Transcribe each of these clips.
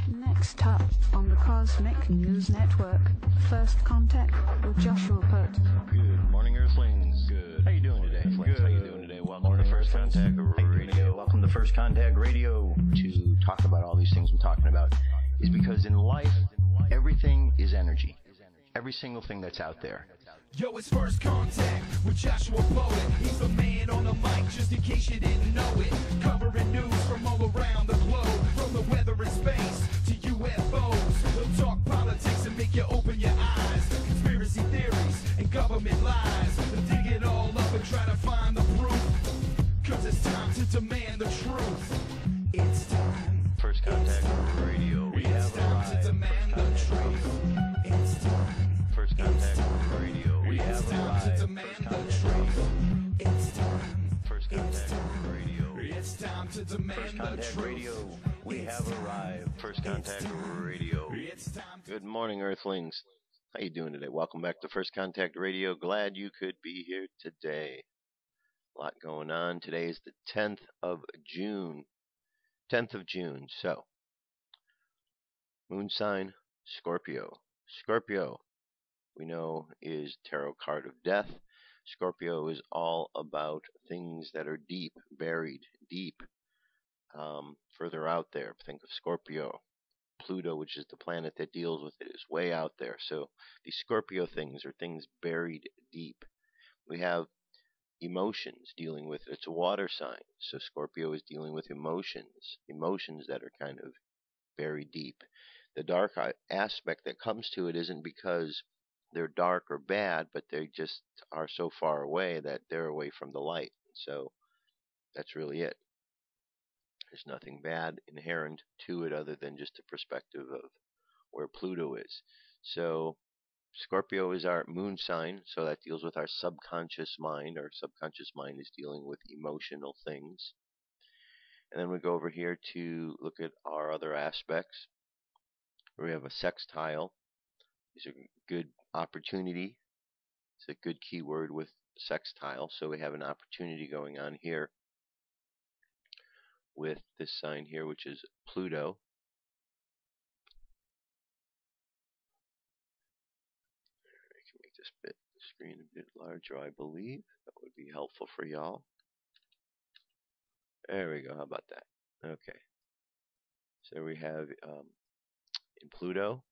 Next up on the Cosmic News Network, First Contact with Joshua Pert. Good morning, Earthlings. Good. How you doing today? Good. How you doing today? Welcome to First Contact Radio. Welcome to First Contact Radio. To talk about all these things I'm talking about is because in life, everything is energy. Every single thing that's out there. Yo, it's First Contact with Joshua Poet. He's the man on the mic, just in case you didn't know it. Covering news from all around the globe, from the weather and space to UFOs. He'll talk politics and make you open your eyes. Conspiracy theories and government lies. He'll dig it all up and try to find the proof. Cause it's time to demand the truth. It's time. First Contact Radio. We have time to demand the truth. It's time. First Contact Radio. We have arrived. To demand the truth. It's time. First Contact Radio. It's time to demand the truth. Radio. We have arrived. First Contact Radio. Good morning, Earthlings. How you doing today? Welcome back to First Contact Radio. Glad you could be here today. A lot going on. Today is the 10th of June. 10th of June. So, moon sign, Scorpio. Scorpio, we know, is tarot card of death. Scorpio is all about things that are deep, buried, deep, further out there. Think of Scorpio. Pluto, which is the planet that deals with it, is way out there. So these Scorpio things are things buried deep. We have emotions dealing with it. It's a water sign. So Scorpio is dealing with emotions. Emotions that are kind of buried deep. The dark aspect that comes to it isn't because they're dark or bad, but they just are so far away that they're away from the light. So that's really it. There's nothing bad inherent to it other than just the perspective of where Pluto is. So Scorpio is our moon sign, so that deals with our subconscious mind. Our subconscious mind is dealing with emotional things. And then we go over here to look at our other aspects. We have a sextile. These are good opportunity. It's a good keyword with sextile. So we have an opportunity going on here with this sign here, which is Pluto. I can make this screen a bit larger, I believe. That would be helpful for y'all. There we go. How about that? Okay. So we have in Pluto.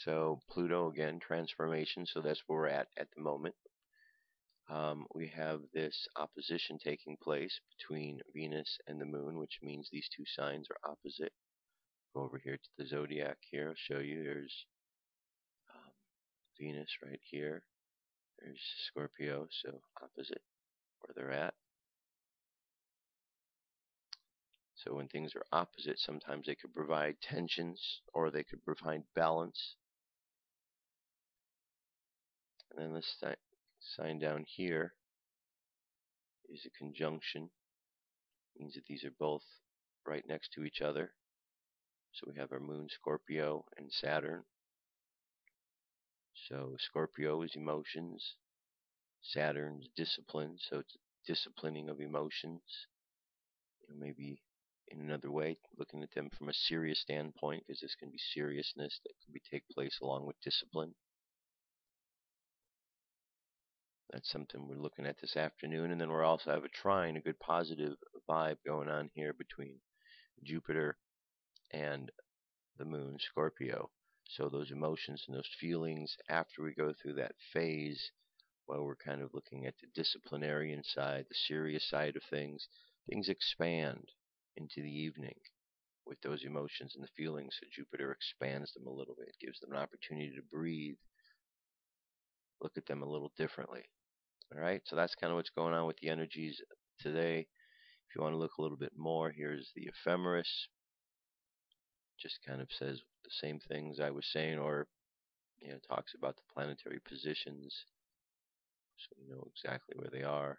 So Pluto, again, transformation, so that's where we're at the moment. We have this opposition taking place between Venus and the Moon, which means these two signs are opposite. Go over here to the Zodiac here. I'll show you. There's Venus right here. There's Scorpio, so opposite where they're at. So when things are opposite, sometimes they could provide tensions or they could provide balance. And then this sign down here is a conjunction. It means that these are both right next to each other. So we have our moon, Scorpio, and Saturn. So Scorpio is emotions. Saturn's discipline, so it's disciplining of emotions. Maybe in another way, looking at them from a serious standpoint, because this can be seriousness that can take place along with discipline. That's something we're looking at this afternoon. And then we'll also have a trine, a good positive vibe going on here between Jupiter and the moon, Scorpio. So those emotions and those feelings after we go through that phase, while we're kind of looking at the disciplinarian side, the serious side of things, things expand into the evening with those emotions and the feelings. So Jupiter expands them a little bit, gives them an opportunity to breathe, look at them a little differently. Alright, so that's kind of what's going on with the energies today. If you want to look a little bit more, here's the ephemeris. Just kind of says the same things I was saying, or talks about the planetary positions, so you know exactly where they are.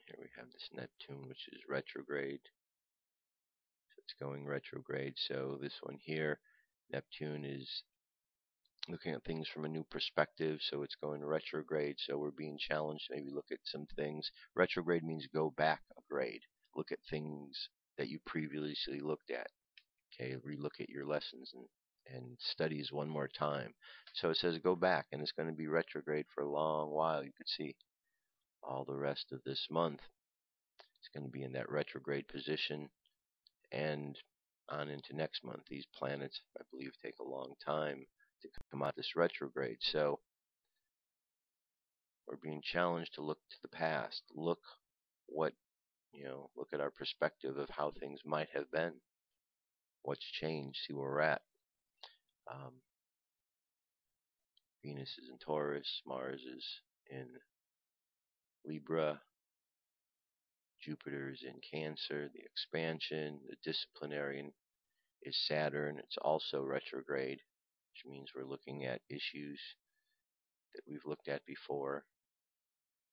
Here we have this Neptune, which is retrograde. So it's going retrograde. So this one here, Neptune, is looking at things from a new perspective, so it's going retrograde, so we're being challenged to maybe look at some things. Retrograde means go back a grade. look at things that you previously looked at. Okay, relook at your lessons and studies one more time. So it says go back, and it's going to be retrograde for a long while. You could see all the rest of this month. It's going to be in that retrograde position, and on into next month. These planets, I believe, take a long time to come out this retrograde. So we're being challenged to look to the past, look at our perspective of how things might have been, what's changed, see where we're at. Venus is in Taurus, Mars is in Libra, Jupiter is in Cancer, the expansion, the disciplinarian is Saturn. It's also retrograde, which means we're looking at issues that we've looked at before.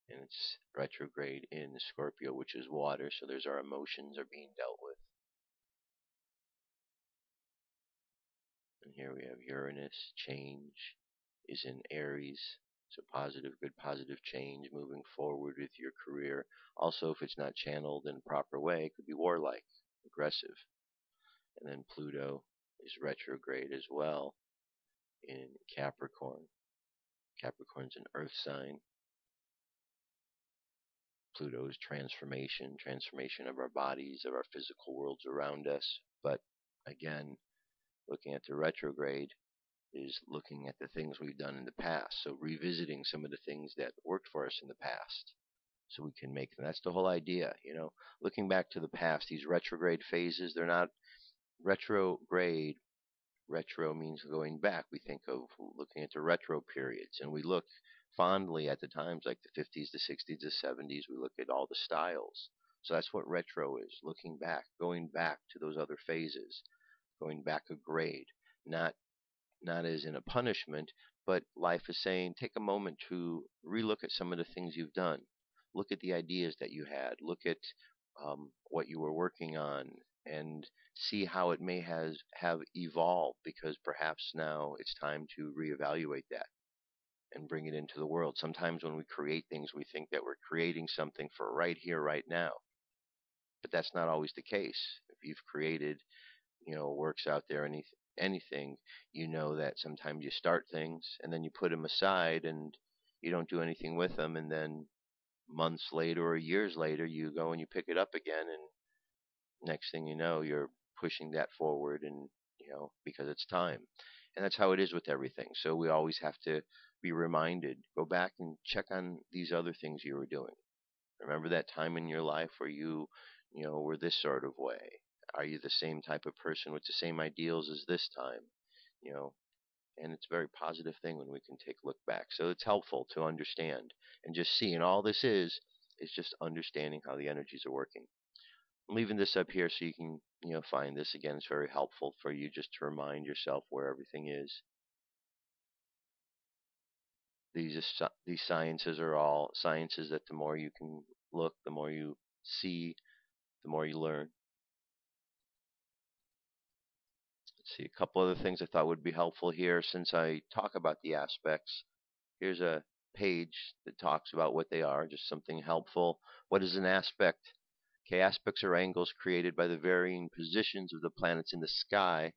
And it's retrograde in Scorpio, which is water, so there's our emotions are being dealt with. And here we have Uranus, change, is in Aries, so positive, good positive change, moving forward with your career. Also, if it's not channeled in a proper way, it could be warlike, aggressive. And then Pluto is retrograde as well in Capricorn. Capricorn's an earth sign. Pluto is transformation of our bodies, of our physical worlds around us. But again, looking at the retrograde is looking at the things we've done in the past. So revisiting some of the things that worked for us in the past so we can make them. That's the whole idea, looking back to the past. These retrograde phases, they're not retrograde. Retro means going back. We think of looking at the retro periods, and we look fondly at the times like the 50s, the 60s, the 70s. We look at all the styles. So that's what retro is, looking back, going back to those other phases, going back a grade, not as in a punishment, but life is saying take a moment to relook at some of the things you've done. Look at the ideas that you had. Look at what you were working on, and see how it may have evolved, because perhaps now it's time to reevaluate that and bring it into the world. Sometimes when we create things, we think that we're creating something for right here, right now. But that's not always the case. If you've created, works out there, anything, that sometimes you start things and then you put them aside and you don't do anything with them, and then months later or years later you go and you pick it up again, and next thing you know, you're pushing that forward, and because it's time. And that's how it is with everything. So we always have to be reminded, go back and check on these other things you were doing. Remember that time in your life where you were this sort of way. Are you the same type of person with the same ideals as this time? And it's a very positive thing when we can take a look back. So it's helpful to understand and just see. And all this is just understanding how the energies are working. I'm leaving this up here so you can find this. Again, it's very helpful for you just to remind yourself where everything is. These sciences are all sciences that the more you can look, the more you see, the more you learn. Let's see, a couple other things I thought would be helpful here since I talk about the aspects. Here's a page that talks about what they are, just something helpful. What is an aspect? Okay, aspects are angles created by the varying positions of the planets in the sky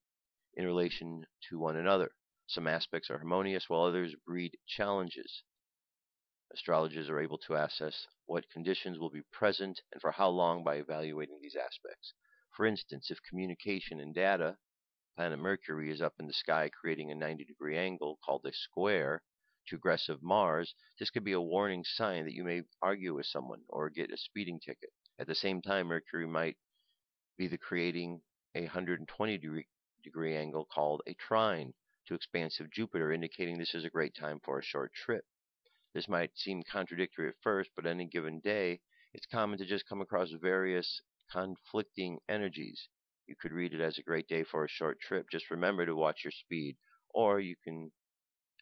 in relation to one another. Some aspects are harmonious, while others breed challenges. Astrologers are able to assess what conditions will be present and for how long by evaluating these aspects. For instance, if communication and data, planet Mercury is up in the sky creating a 90-degree angle called a square to aggressive Mars, this could be a warning sign that you may argue with someone or get a speeding ticket. At the same time, Mercury might be creating a 120-degree angle called a trine to expansive Jupiter, indicating this is a great time for a short trip. This might seem contradictory at first, but on any given day, it's common to just come across various conflicting energies. You could read it as a great day for a short trip. Just remember to watch your speed. Or you can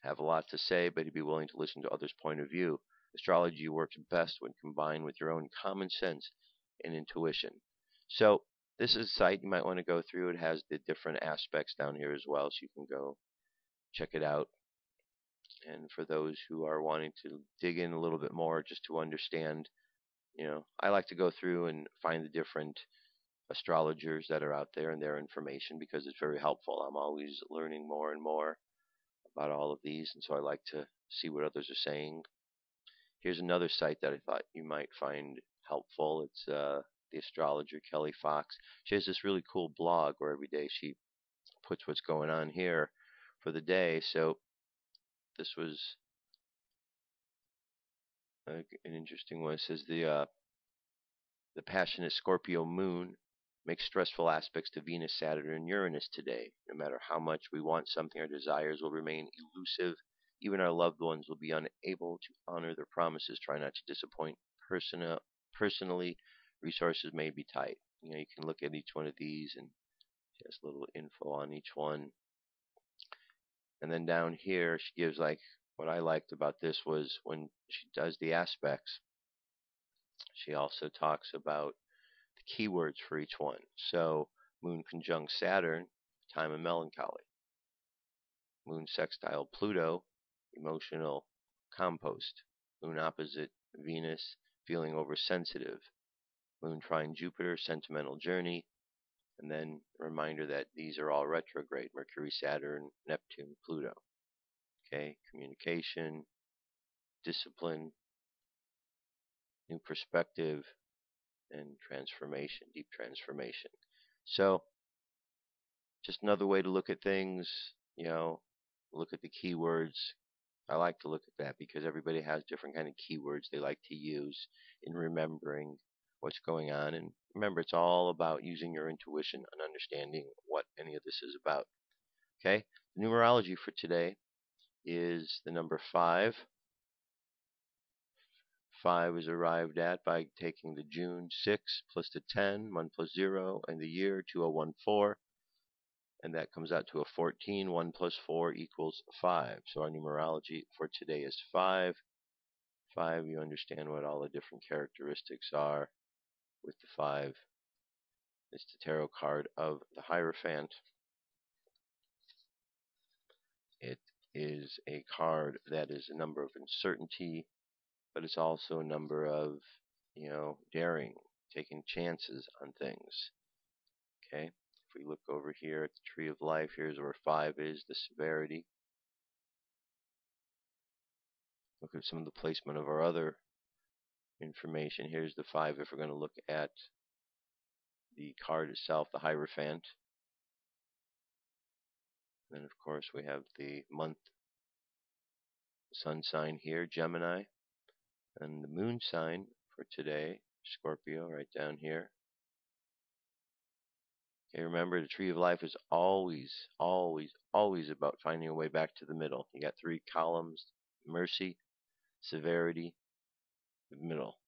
have a lot to say, but be willing to listen to others' point of view. Astrology works best when combined with your own common sense and intuition. So this is a site you might want to go through. It has the different aspects down here as well, so you can go check it out. And for those who are wanting to dig in a little bit more just to understand, I like to go through and find the different astrologers that are out there and their information because it's very helpful. I'm always learning more and more about all of these, and so I like to see what others are saying. Here's another site that I thought you might find helpful. It's the astrologer Kelly Fox. She has this really cool blog where every day she puts what's going on here for the day. So this was an interesting one. It says the passionate Scorpio moon makes stressful aspects to Venus, Saturn, and Uranus today. No matter how much we want something, our desires will remain elusive. Even our loved ones will be unable to honor their promises. Try not to disappoint. Personally, resources may be tight. You can look at each one of these and just a little info on each one. And then down here, she gives what I liked about this was when she does the aspects, she also talks about the keywords for each one. So Moon conjunct Saturn, time of melancholy. Moon sextile Pluto, emotional compost. Moon opposite Venus, feeling oversensitive. Moon trine Jupiter, sentimental journey. And then a reminder that these are all retrograde: Mercury, Saturn, Neptune, Pluto. Okay, communication, discipline, new perspective, and transformation, deep transformation. So, just another way to look at things, look at the keywords. I like to look at that because everybody has different kind of keywords they like to use in remembering what's going on. And remember, it's all about using your intuition and understanding what any of this is about. Okay, the numerology for today is the number 5. 5 is arrived at by taking the June 6 plus the 10, 1 plus 0, and the year 2014. And that comes out to a 14. 1 plus 4 equals 5. So our numerology for today is 5. 5, you understand what all the different characteristics are with the 5. It's the tarot card of the Hierophant. It is a card that is a number of uncertainty, but it's also a number of, daring, taking chances on things. Okay, if we look over here at the Tree of Life, here's where 5 is, the severity. Look at some of the placement of our other information. Here's the 5 if we're going to look at the card itself, the Hierophant. Then, of course, we have the month sun sign here, Gemini, and the moon sign for today, Scorpio, right down here. Okay, remember, the Tree of Life is always, always, always about finding a way back to the middle. You got 3 columns: mercy, severity, the middle.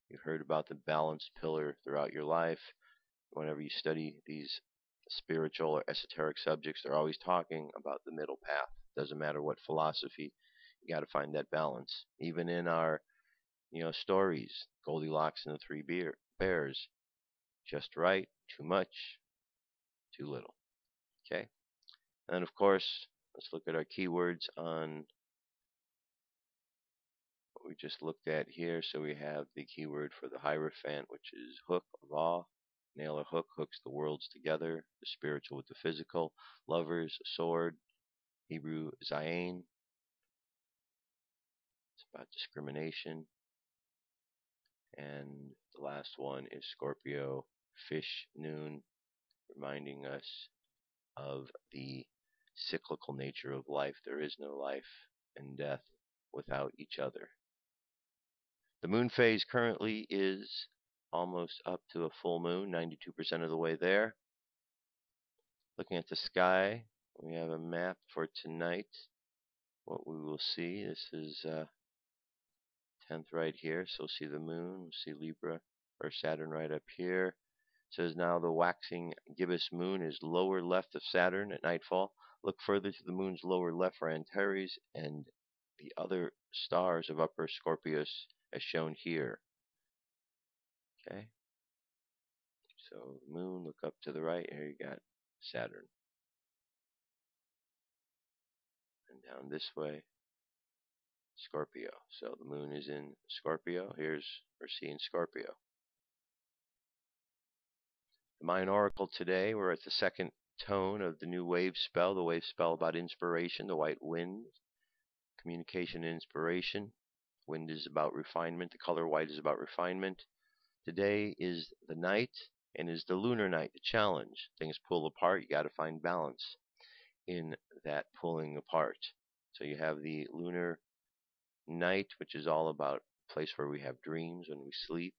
You've heard about the balanced pillar throughout your life. Whenever you study these spiritual or esoteric subjects, they're always talking about the middle path. Doesn't matter what philosophy, you got to find that balance. Even in our, stories, Goldilocks and the 3 bears, just right, too much, too little. Okay, and of course, let's look at our keywords on what we just looked at here. So we have the keyword for the Hierophant, which is hook, law. Nail or hook hooks the worlds together, the spiritual with the physical. Lovers, sword. Hebrew, zayin. It's about discrimination. And the last one is Scorpio, fish, noon, reminding us of the cyclical nature of life. There is no life and death without each other. The moon phase currently is almost up to a full moon, 92% of the way there. Looking at the sky, we have a map for tonight. What we will see, this is 10th right here, so we'll see the moon, we'll see Libra or Saturn right up here. It says now the waxing gibbous moon is lower left of Saturn at nightfall. Look further to the moon's lower left for Antares and the other stars of upper Scorpius as shown here. Okay, so moon, look up to the right, here you got Saturn. And down this way, Scorpio. So the moon is in Scorpio. We're seeing Scorpio. The Mayan Oracle today, we're at the second tone of the new wave spell. The wave spell about inspiration, the white wind, communication and inspiration. Wind is about refinement. The color white is about refinement. Today is the night and is the lunar night, the challenge. Things pull apart. You got to find balance in that pulling apart. So you have the lunar night, which is all about a place where we have dreams when we sleep.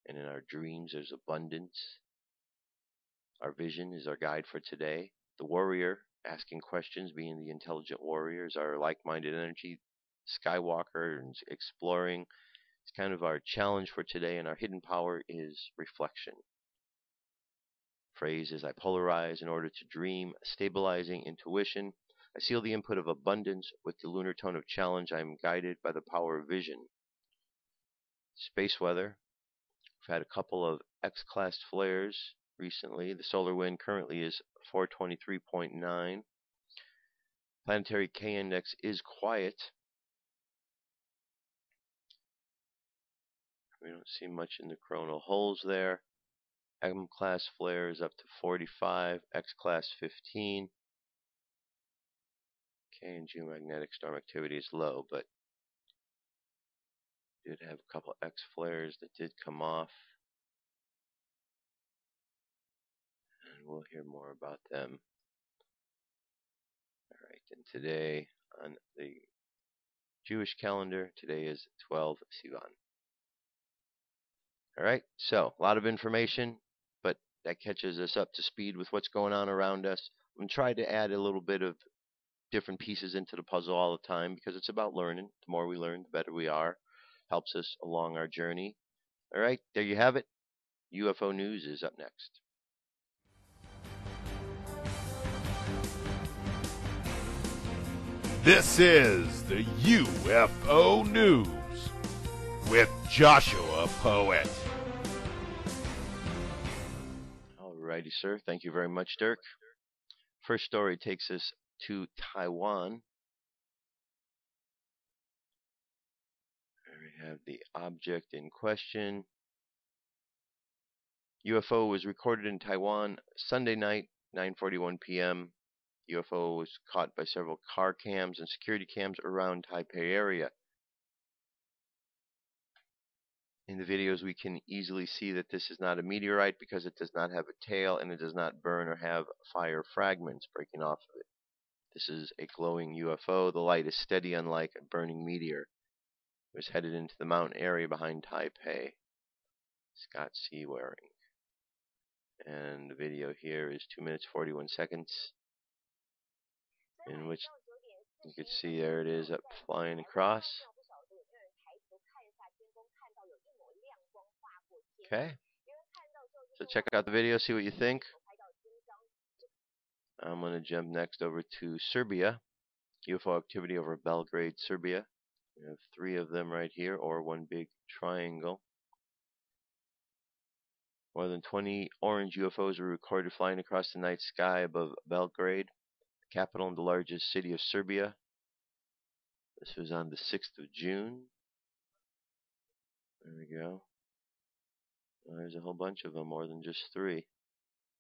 And in our dreams, there's abundance. Our vision is our guide for today. The warrior, asking questions, being the intelligent warrior, is our like-minded energy. Skywalker and exploring. It's kind of our challenge for today, and our hidden power is reflection. Phrase is I polarize in order to dream, stabilizing intuition. I seal the input of abundance with the lunar tone of challenge. I am guided by the power of vision. Space weather. We've had a couple of X-class flares recently. The solar wind currently is 423.9. Planetary K-index is quiet. We don't see much in the coronal holes there. M-class flare is up to 45, X-class 15. K and geomagnetic storm activity is low, but did have a couple X flares that did come off. And we'll hear more about them. Alright, and today on the Jewish calendar, today is 12 Sivan. Alright, so a lot of information, but that catches us up to speed with what's going on around us. I'm going to try to add a little bit of different pieces into the puzzle all the time because it's about learning. The more we learn, the better we are. Helps us along our journey. Alright, there you have it. UFO News is up next. This is the UFO News with Joshua Poet. Alrighty, sir. Thank you very much, Dirk. First story takes us to Taiwan. There we have the object in question. UFO was recorded in Taiwan Sunday night, 9:41 p.m. UFO was caught by several car cams and security cams around Taipei area. In the videos, we can easily see that this is not a meteorite because it does not have a tail and it does not burn or have fire fragments breaking off of it. This is a glowing UFO. The light is steady, unlike a burning meteor. It was headed into the mountain area behind Taipei. Scott C. Waring. And the video here is 2 minutes 41 seconds, in which you can see there it is up flying across. Okay, so check out the video, see what you think. I'm going to jump next over to Serbia. UFO activity over Belgrade, Serbia. We have 3 of them right here, or one big triangle. More than 20 orange UFOs were recorded flying across the night sky above Belgrade, the capital and the largest city of Serbia. This was on the 6th of June. There we go. Well, there's a whole bunch of them, more than just 3. Is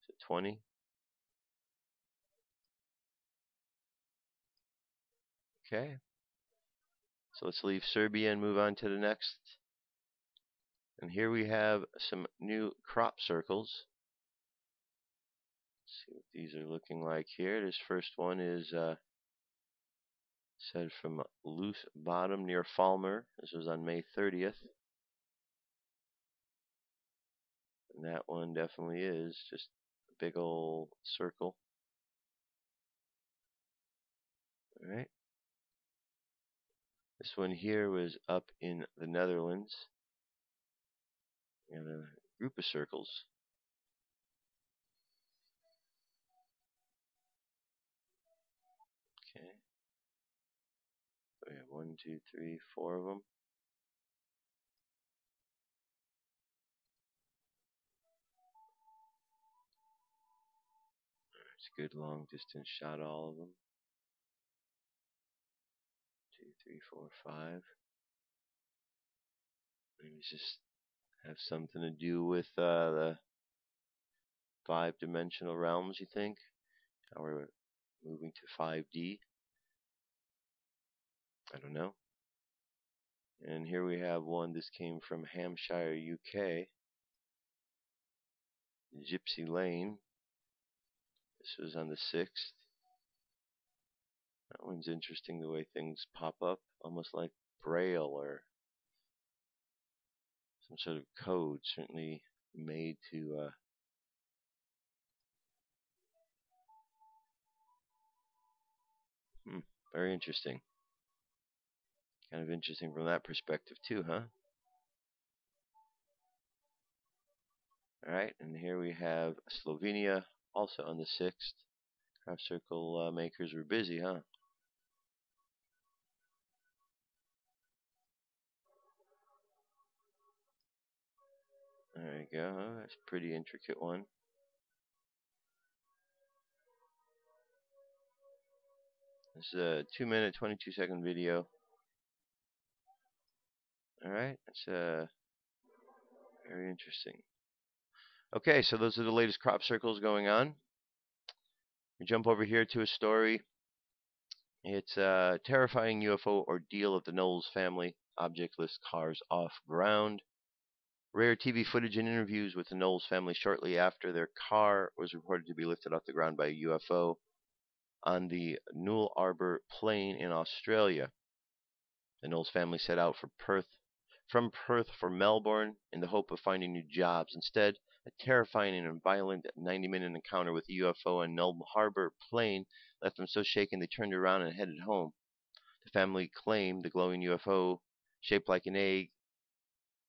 it 20? Okay. So let's leave Serbia and move on to the next. And here we have some new crop circles. Let's see what these are looking like here. This first one is said from Loose Bottom near Falmer. This was on May 30th. And that one definitely is just a big old circle. Alright. This one here was up in the Netherlands. And a group of circles. Okay. So we have 1, 2, 3, 4 of them. It's a good long distance shot, all of them. 2, 3, 4, 5. Maybe just have something to do with the 5-dimensional realms, you think? How we're moving to 5D? I don't know. And here we have one. This came from Hampshire, UK. Gypsy Lane. This was on the 6th. That one's interesting, the way things pop up, almost like Braille or some sort of code, certainly made to very interesting. Kind of interesting from that perspective too, huh? Alright, and here we have Slovenia, also on the 6th. Half circle makers were busy, huh? There you go. That's a pretty intricate one. This is a 2-minute, 22-second video. Alright, that's very interesting. Okay, so those are the latest crop circles going on. We jump over here to a story. It's a terrifying UFO ordeal of the Knowles family. Objectless cars off ground. Rare TV footage and interviews with the Knowles family shortly after their car was reported to be lifted off the ground by a UFO on the Newell Arbor Plain in Australia. The Knowles family set out from Perth for Melbourne in the hope of finding new jobs. Instead, a terrifying and violent 90-minute encounter with a UFO on Newell Arbor Plain left them so shaken they turned around and headed home. The family claimed the glowing UFO, shaped like an egg,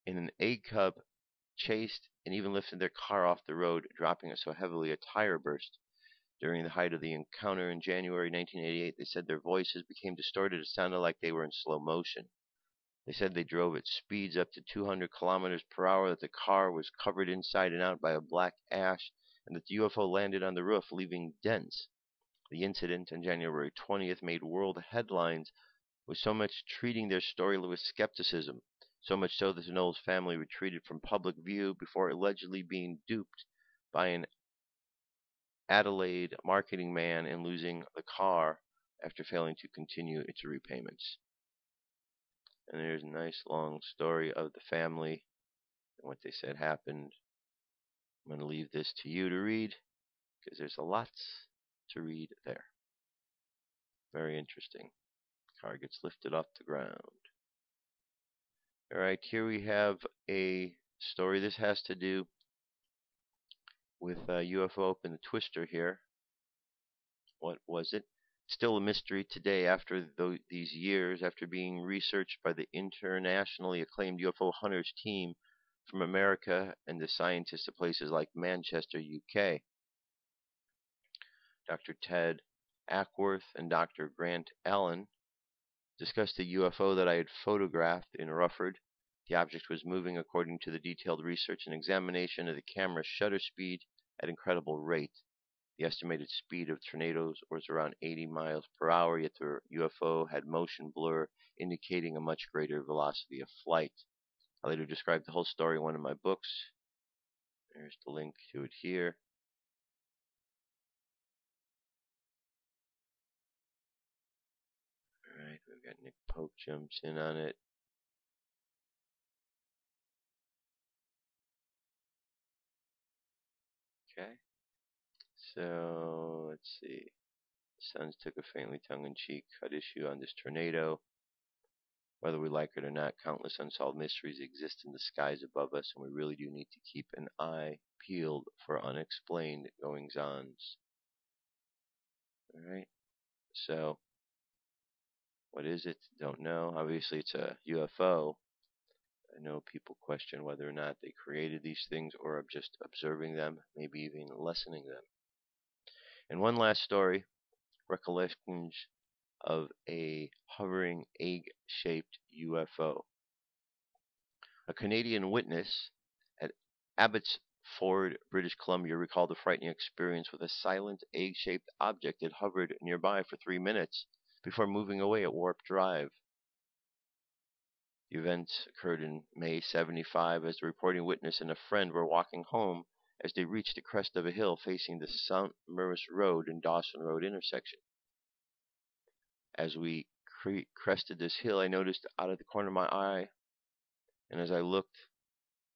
in an egg cup, chased and even lifted their car off the road, dropping it so heavily a tire burst. During the height of the encounter in January 1988, they said their voices became distorted. It sounded like they were in slow motion. They said they drove at speeds up to 200 kilometers per hour, that the car was covered inside and out by a black ash, and that the UFO landed on the roof, leaving dents. The incident on January 20th made world headlines, with so much treating their story with skepticism, so much so that the Knowles family retreated from public view before allegedly being duped by an Adelaide marketing man and losing the car after failing to continue its repayments. And there's a nice long story of the family and what they said happened. I'm going to leave this to you to read, because there's a lot to read there. Very interesting. Car gets lifted off the ground. Alright, here we have a story. This has to do with UFO up in the Twister here. What was it? Still a mystery today after these years, after being researched by the internationally acclaimed UFO hunters team from America and the scientists at places like Manchester, UK. Dr. Ted Ackworth and Dr. Grant Allen discussed a UFO that I had photographed in Rufford. The object was moving according to the detailed research and examination of the camera's shutter speed at incredible rate. The estimated speed of tornadoes was around 80 miles per hour, yet the UFO had motion blur, indicating a much greater velocity of flight. I later described the whole story in one of my books. There's the link to it here. Alright, we've got Nick Pope jumps in on it. Okay. So, let's see. Sons took a faintly tongue-in-cheek cut issue on this tornado. Whether we like it or not, countless unsolved mysteries exist in the skies above us, and we really do need to keep an eye peeled for unexplained goings-ons. Alright, so, what is it? Don't know. Obviously, it's a UFO. I know people question whether or not they created these things or are just observing them, maybe even lessening them. And one last story, recollections of a hovering egg-shaped UFO. A Canadian witness at Abbotsford, British Columbia, recalled a frightening experience with a silent egg-shaped object that hovered nearby for 3 minutes before moving away at Warp Drive. The events occurred in May 75 as the reporting witness and a friend were walking home as they reached the crest of a hill facing the St. Maurice Road and Dawson Road intersection. As we crested this hill, I noticed out of the corner of my eye, and as I looked,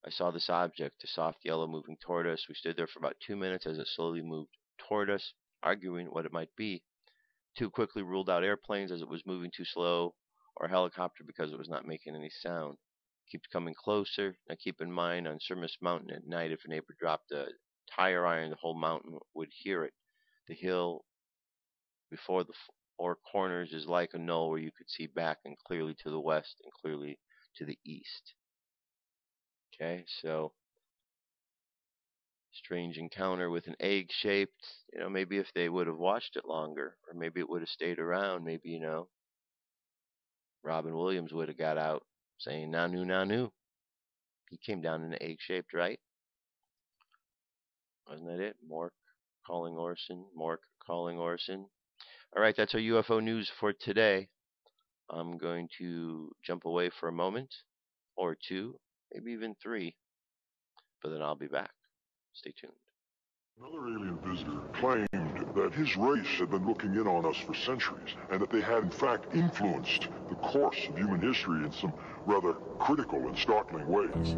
I saw this object, a soft yellow, moving toward us. We stood there for about 2 minutes as it slowly moved toward us, arguing what it might be. Too quickly ruled out airplanes as it was moving too slow, or a helicopter because it was not making any sound. Keeps coming closer. Now keep in mind, on Surmis Mountain at night, if a neighbor dropped a tire iron, the whole mountain would hear it. The hill before the four corners is like a knoll where you could see back and clearly to the west and clearly to the east. Okay, so strange encounter with an egg-shaped, maybe if they would have watched it longer, or maybe it would have stayed around, maybe, Robin Williams would have got out saying, Nanu, Nanu. He came down in an egg-shaped, right? Wasn't that it? Mork calling Orson. All right, that's our UFO news for today. I'm going to jump away for a moment, or two, maybe even three, but then I'll be back. Stay tuned. Another alien visitor claimed that his race had been looking in on us for centuries, and that they had in fact influenced the course of human history in some rather critical and startling ways.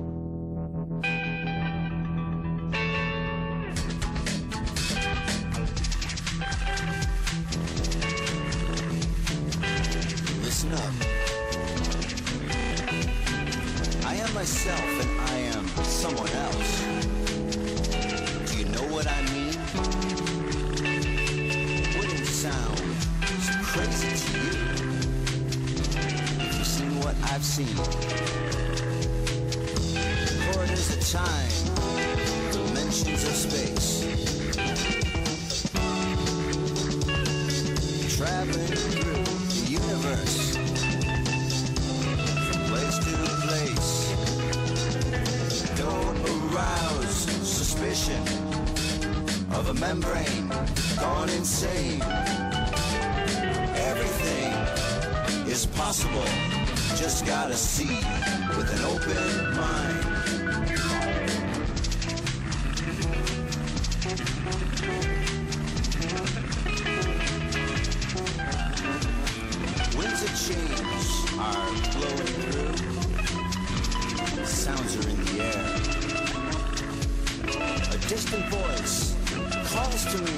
Listen up. I am myself and I am someone else. Do you know what I mean? Wouldn't sound so crazy to you if you've seen what I've seen. Corridors of time, dimensions of space, traveling through the universe, from place to place. Don't arouse suspicion of a membrane gone insane. Everything is possible, just gotta see with an open mind. Winds of change are blowing through. Sounds are in the air. A distant voice calls to me.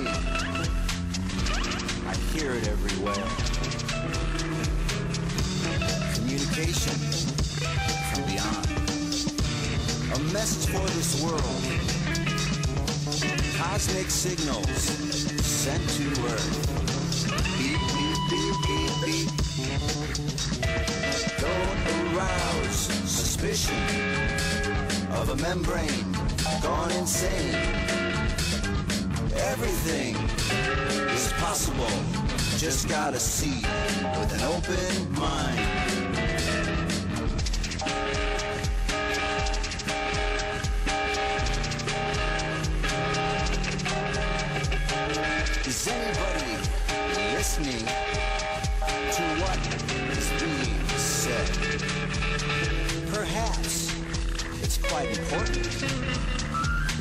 I hear it everywhere. Communication from beyond. A message for this world. Cosmic signals sent to Earth. Beep, beep, beep, beep, beep. Don't arouse suspicion of a membrane gone insane. Everything is possible, just gotta see with an open mind. Is anybody listening to what is being said? Perhaps it's quite important,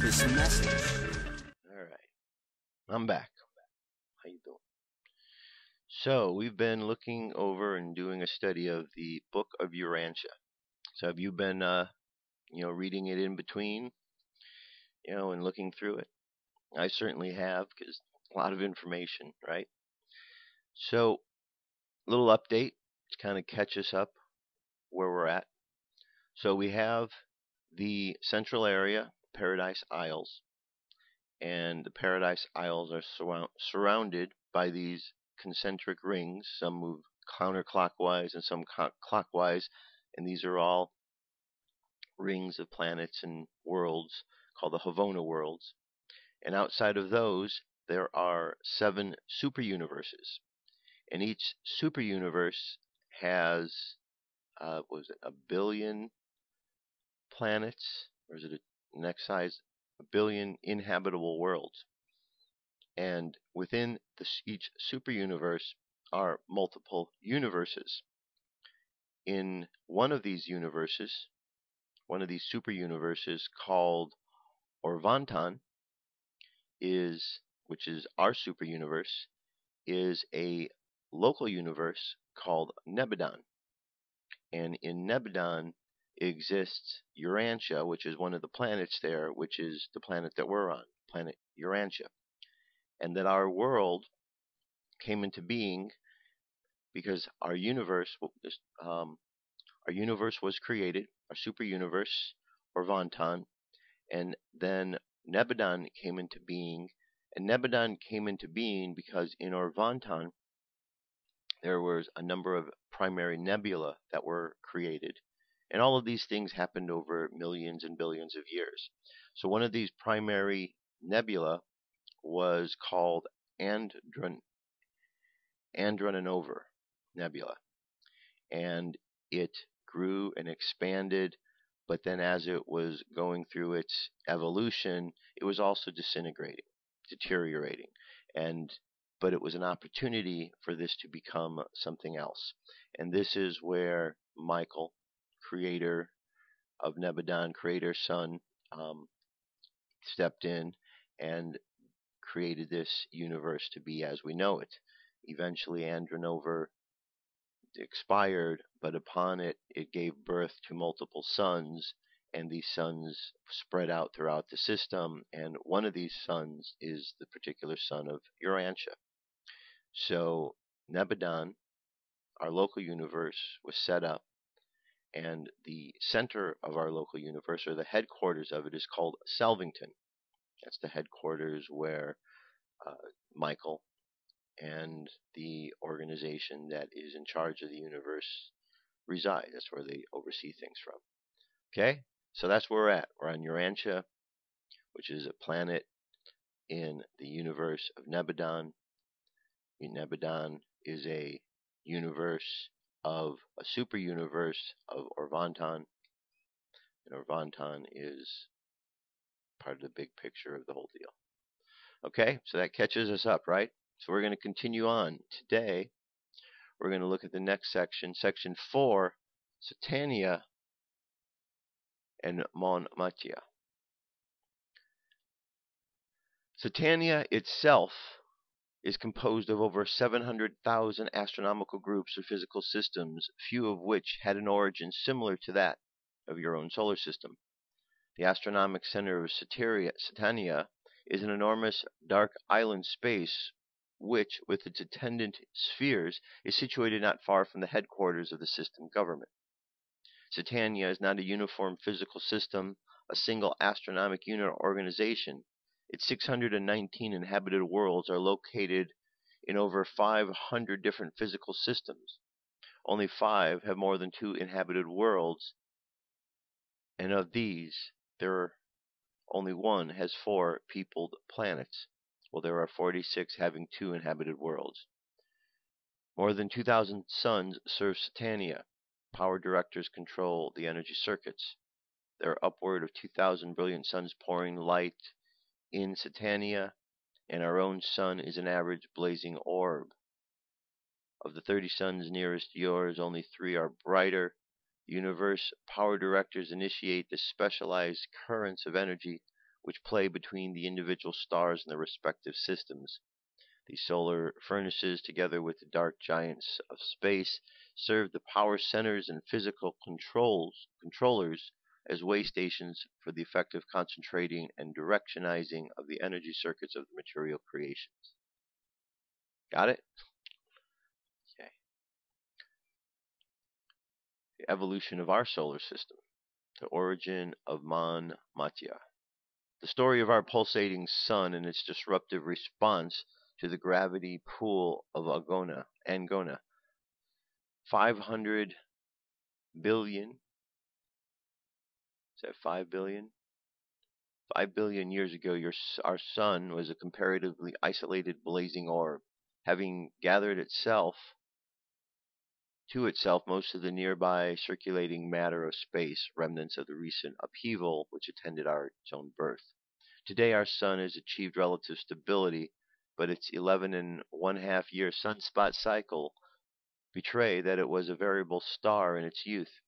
this message. I'm back. How you doing? So we've been looking over and doing a study of the book of Urantia. So have you been, reading it in between, and looking through it? I certainly have, because a lot of information, right? So, little update to kind of catch us up where we're at. So we have the central area, Paradise Isles. And the Paradise Isles are surrounded by these concentric rings. Some move counterclockwise and some clockwise, and these are all rings of planets and worlds called the Havona worlds. And outside of those, there are 7 superuniverses, and each superuniverse has a billion planets, or is it a next size? A billion inhabitable worlds. And within each superuniverse are multiple universes. in one of these universes, one of these super universes called Orvantan, which is our super universe, is a local universe called Nebadon. And in Nebadon exists Urantia, which is one of the planets there, which is the planet that we're on, planet Urantia. And that our world came into being because our universe was created, our super universe, Orvantan, and then Nebadon came into being. And Nebadon came into being because in Orvantan there was a number of primary nebula that were created. And all of these things happened over millions and billions of years. So one of these primary nebula was called Andronover Nebula. And it grew and expanded, but then as it was going through its evolution, it was also disintegrating, deteriorating. But it was an opportunity for this to become something else. And this is where Michael, creator of Nebadon, creator son, stepped in and created this universe to be as we know it. Eventually Andronover expired, but upon it, it gave birth to multiple sons, and these sons spread out throughout the system, and one of these sons is the particular son of Urantia. So Nebadon, our local universe, was set up, and the center of our local universe, or the headquarters of it, is called Selvington. That's the headquarters where Michael and the organization that is in charge of the universe reside. That's where they oversee things from. Okay? So that's where we're at. We're on Urantia, which is a planet in the universe of Nebadon. Nebadon is a universe of a super universe of Orvantan. And Orvantan is part of the big picture of the whole deal. Okay, so that catches us up, right? So we're going to continue on. Today, we're going to look at the next section, section 4, SATANIA and Monmatia. SATANIA itself is composed of over 700,000 astronomical groups or physical systems, few of which had an origin similar to that of your own solar system. The astronomic center of SATANIA is an enormous dark island space which, with its attendant spheres, is situated not far from the headquarters of the system government. SATANIA is not a uniform physical system, a single astronomic unit or organization. Its 619 inhabited worlds are located in over 500 different physical systems. Only 5 have more than 2 inhabited worlds, and of these, only 1 has 4 peopled planets, while there are 46 having 2 inhabited worlds. More than 2,000 suns serve SATANIA. Power directors control the energy circuits. There are upward of 2,000 brilliant suns pouring light in SATANIA, and our own sun is an average blazing orb. Of the 30 suns nearest yours, only 3 are brighter. Universe power directors initiate the specialized currents of energy which play between the individual stars in their respective systems. These solar furnaces, together with the dark giants of space, serve the power centers and physical controllers as way stations for the effective concentrating and directionizing of the energy circuits of the material creations. Got it? Okay. The evolution of our solar system. The origin of Monmatia. The story of our pulsating sun and its disruptive response to the gravity pool of Angona. 500 billion. Is that 5 billion? 5 billion years ago, our sun was a comparatively isolated blazing orb, having gathered to itself most of the nearby circulating matter of space, remnants of the recent upheaval which attended its own birth. Today, our sun has achieved relative stability, but its 11 and 1/2 year sunspot cycle betray that it was a variable star in its youth.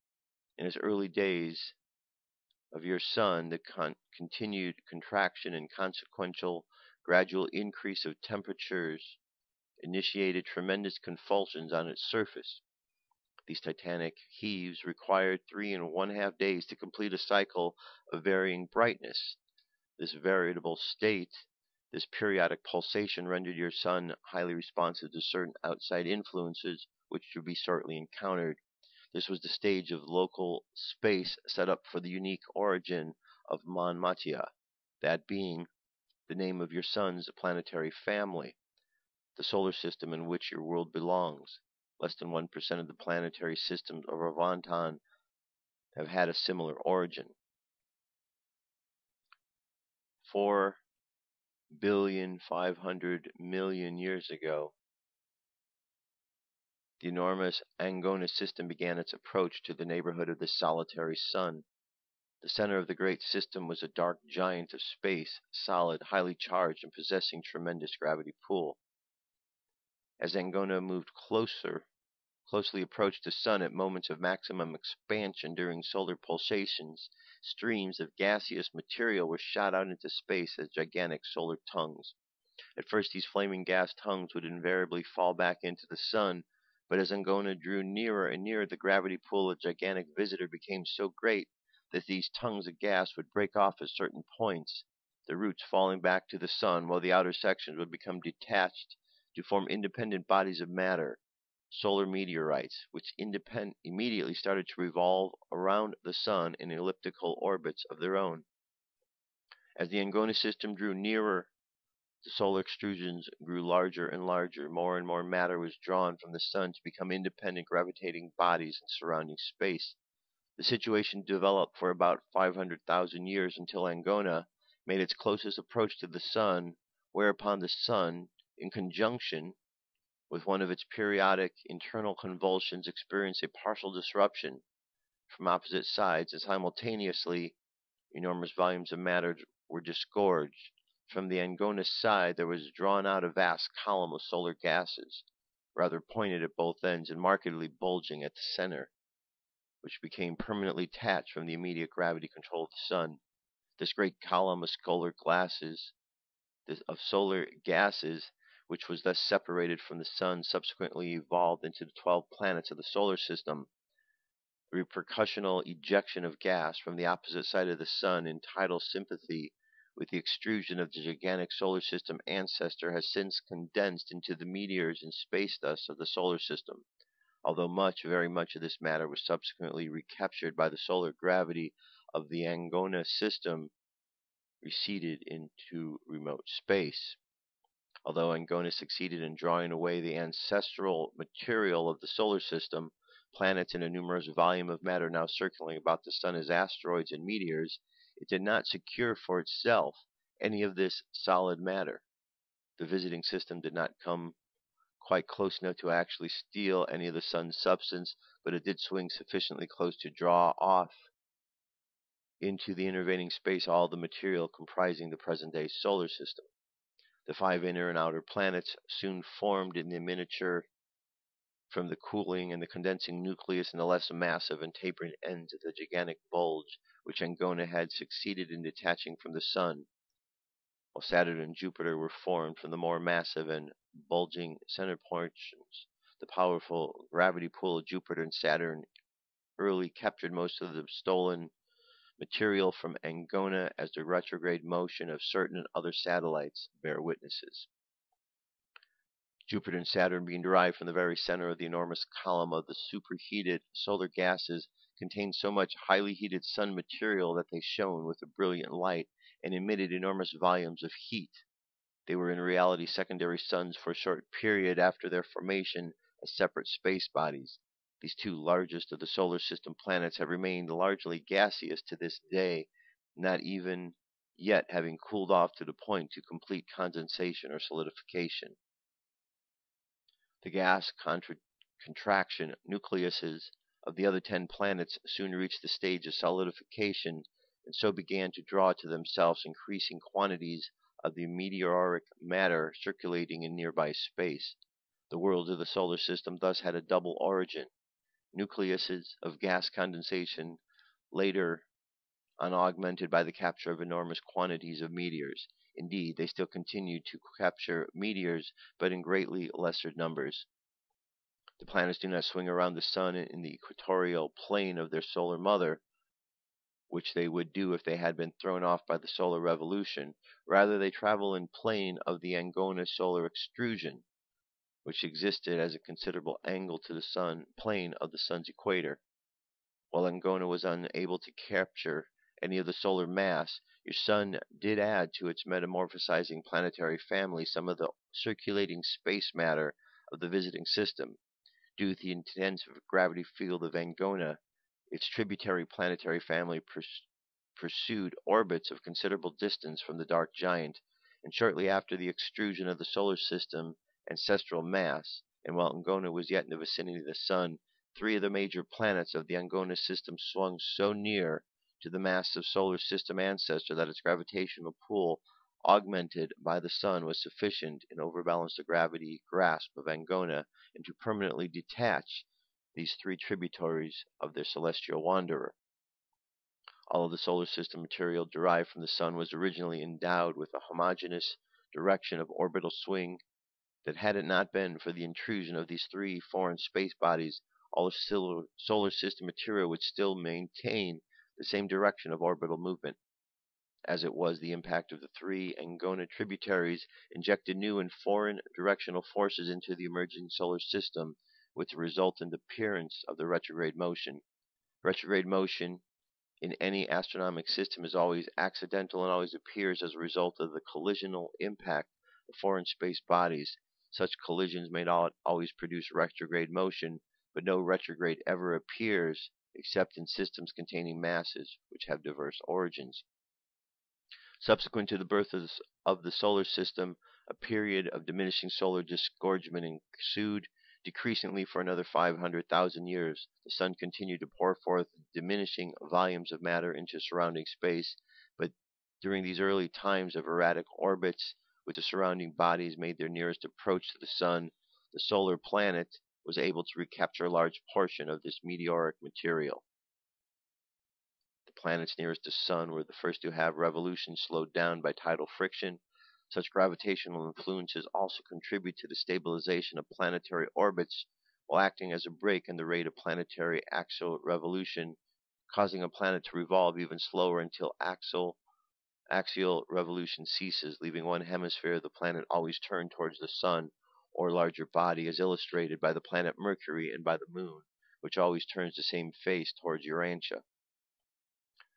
In its early days of your sun, the continued contraction and consequential gradual increase of temperatures initiated tremendous convulsions on its surface. These titanic heaves required 3½ days to complete a cycle of varying brightness. This variable state, this periodic pulsation, rendered your sun highly responsive to certain outside influences which would be shortly encountered. This was the stage of local space set up for the unique origin of Monmatia, that being the name of your sun's planetary family, the solar system in which your world belongs. Less than 1% of the planetary systems of Avanton have had a similar origin. 4,500,000,000 years ago, the enormous Angona system began its approach to the neighborhood of the solitary sun. The center of the great system was a dark giant of space, solid, highly charged, and possessing tremendous gravity pull. As Angona moved closely approached the sun at moments of maximum expansion during solar pulsations, streams of gaseous material were shot out into space as gigantic solar tongues. At first, these flaming gas tongues would invariably fall back into the sun, but as Angona drew nearer and nearer, the gravity pull of the gigantic visitor became so great that these tongues of gas would break off at certain points, the roots falling back to the sun, while the outer sections would become detached to form independent bodies of matter, solar meteorites, which immediately started to revolve around the sun in elliptical orbits of their own. As the Angona system drew nearer, the solar extrusions grew larger and larger. More and more matter was drawn from the sun to become independent gravitating bodies in surrounding space. The situation developed for about 500,000 years until Angona made its closest approach to the sun, whereupon the sun, in conjunction with one of its periodic internal convulsions, experienced a partial disruption from opposite sides, and simultaneously enormous volumes of matter were disgorged. From the Angona side there was drawn out a vast column of solar gases, rather pointed at both ends and markedly bulging at the center, which became permanently detached from the immediate gravity control of the sun. This great column of solar gases, which was thus separated from the sun, subsequently evolved into the 12 planets of the solar system. The repercussional ejection of gas from the opposite side of the sun in tidal sympathy with the extrusion of the gigantic solar system ancestor has since condensed into the meteors and space dust of the solar system, although very much of this matter was subsequently recaptured by the solar gravity of the Angona system, receded into remote space. Although Angona succeeded in drawing away the ancestral material of the solar system, planets and a numerous volume of matter now circling about the sun as asteroids and meteors, it did not secure for itself any of this solid matter. The visiting system did not come quite close enough to actually steal any of the sun's substance, but it did swing sufficiently close to draw off into the intervening space all the material comprising the present-day solar system. The 5 inner and outer planets soon formed in the miniature from the cooling and the condensing nucleus and the less massive and tapering ends of the gigantic bulge which Angona had succeeded in detaching from the sun, while Saturn and Jupiter were formed from the more massive and bulging center portions. The powerful gravity pull of Jupiter and Saturn early captured most of the stolen material from Angona, as the retrograde motion of certain other satellites bear witnesses. Jupiter and Saturn, being derived from the very center of the enormous column of the superheated solar gases, contained so much highly heated sun material that they shone with a brilliant light and emitted enormous volumes of heat. They were in reality secondary suns for a short period after their formation as separate space bodies. These 2 largest of the solar system planets have remained largely gaseous to this day, not even yet having cooled off to the point to complete condensation or solidification. The gas contraction nucleuses of the other 10 planets soon reached the stage of solidification, and so began to draw to themselves increasing quantities of the meteoric matter circulating in nearby space. The worlds of the solar system thus had a double origin, nucleuses of gas condensation, later on augmented by the capture of enormous quantities of meteors. Indeed, they still continue to capture meteors, but in greatly lesser numbers. The planets do not swing around the sun in the equatorial plane of their solar mother, which they would do if they had been thrown off by the solar revolution. Rather, they travel in plane of the Angona solar extrusion, which existed as a considerable angle to the sun plane of the sun's equator. While Angona was unable to capture any of the solar mass, your sun did add to its metamorphosizing planetary family some of the circulating space matter of the visiting system. Due to the intense gravity field of Angona, its tributary planetary family pursued orbits of considerable distance from the dark giant, and shortly after the extrusion of the solar system ancestral mass, and while Angona was yet in the vicinity of the sun, 3 of the major planets of the Angona system swung so near to the massive solar system ancestor that its gravitational pull, augmented by the sun, was sufficient to overbalance the gravity grasp of Angona and to permanently detach these 3 tributaries of their celestial wanderer. All of the solar system material derived from the sun was originally endowed with a homogeneous direction of orbital swing that, had it not been for the intrusion of these 3 foreign space bodies, all the solar system material would still maintain the same direction of orbital movement. As it was, the impact of the 3 Angona tributaries injected new and foreign directional forces into the emerging solar system, with the resultant appearance of the retrograde motion. Retrograde motion in any astronomical system is always accidental and always appears as a result of the collisional impact of foreign space bodies. Such collisions may not always produce retrograde motion, but no retrograde ever appears except in systems containing masses which have diverse origins. Subsequent to the birth of the solar system, a period of diminishing solar disgorgement ensued. Decreasingly for another 500,000 years, the sun continued to pour forth diminishing volumes of matter into surrounding space, but during these early times of erratic orbits, with the surrounding bodies made their nearest approach to the sun, the solar planet was able to recapture a large portion of this meteoric material. The planets nearest the sun were the first to have revolutions slowed down by tidal friction. Such gravitational influences also contribute to the stabilization of planetary orbits while acting as a brake in the rate of planetary axial revolution, causing a planet to revolve even slower until axial revolution ceases, leaving one hemisphere of the planet always turned towards the sun or larger body, as illustrated by the planet Mercury and by the moon, which always turns the same face towards Urantia.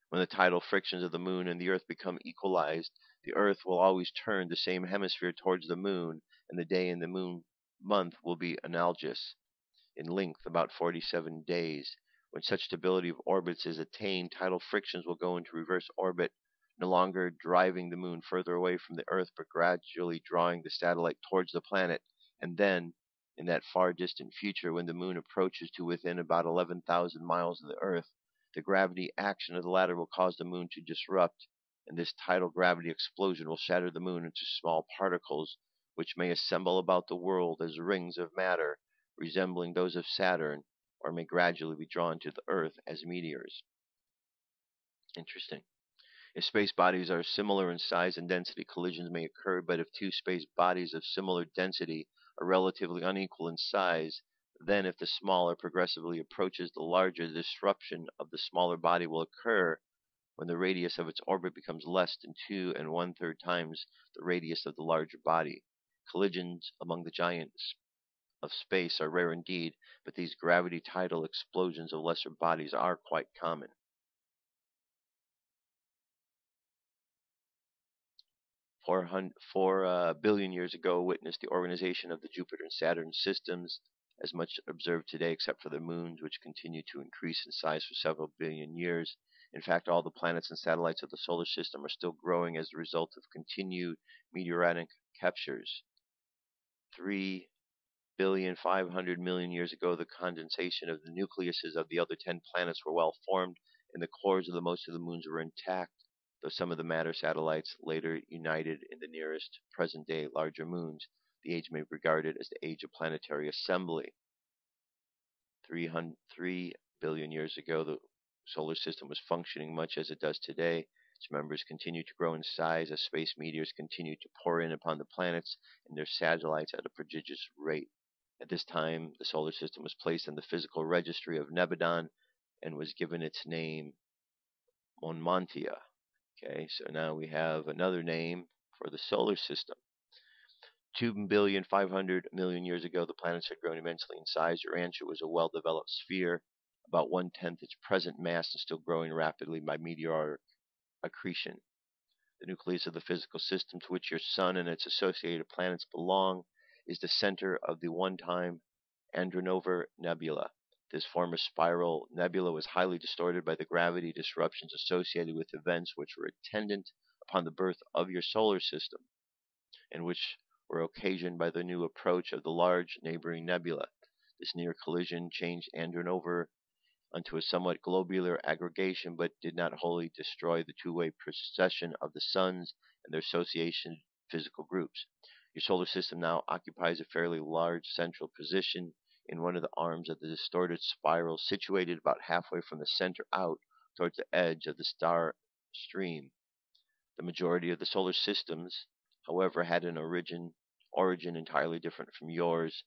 When the tidal frictions of the moon and the earth become equalized, the earth will always turn the same hemisphere towards the moon, and the day in the moon month will be analogous in length, about 47 days. When such stability of orbits is attained, tidal frictions will go into reverse orbit, no longer driving the moon further away from the earth, but gradually drawing the satellite towards the planet. And then, in that far distant future, when the moon approaches to within about 11,000 miles of the earth, the gravity action of the latter will cause the moon to disrupt, and this tidal gravity explosion will shatter the moon into small particles, which may assemble about the world as rings of matter, resembling those of Saturn, or may gradually be drawn to the earth as meteors. Interesting. If space bodies are similar in size and density, collisions may occur, but if 2 space bodies of similar density are relatively unequal in size, then if the smaller progressively approaches the larger, the disruption of the smaller body will occur when the radius of its orbit becomes less than 2 1/3 times the radius of the larger body. Collisions among the giants of space are rare indeed, but these gravity tidal explosions of lesser bodies are quite common. 4 billion years ago witnessed the organization of the Jupiter and Saturn systems, as much observed today except for the moons, which continue to increase in size for several billion years. In fact, all the planets and satellites of the solar system are still growing as a result of continued meteoritic captures. 3,500,000,000 years ago, the condensation of the nucleuses of the other 10 planets were well formed, and the cores of the most of the moons were intact, though some of the matter satellites later united in the nearest present-day larger moons. The age may be regarded as the age of planetary assembly. 3 billion years ago, the solar system was functioning much as it does today. Its members continue to grow in size as space meteors continue to pour in upon the planets and their satellites at a prodigious rate. At this time, the solar system was placed in the physical registry of Nebadon and was given its name Monmatia. Okay, so now we have another name for the solar system. 2,500,000,000 years ago, the planets had grown immensely in size. Urantia was a well-developed sphere, about 1/10 its present mass and still growing rapidly by meteoric accretion. The nucleus of the physical system to which your sun and its associated planets belong is the center of the one-time Andronova Nebula. This former spiral nebula was highly distorted by the gravity disruptions associated with events which were attendant upon the birth of your solar system, and which were occasioned by the new approach of the large neighboring nebula. This near collision changed Andronova unto a somewhat globular aggregation, but did not wholly destroy the two-way precession of the suns and their association physical groups. Your solar system now occupies a fairly large central position in one of the arms of the distorted spiral, situated about halfway from the center out towards the edge of the star stream. The majority of the solar systems, however, had an origin entirely different from yours,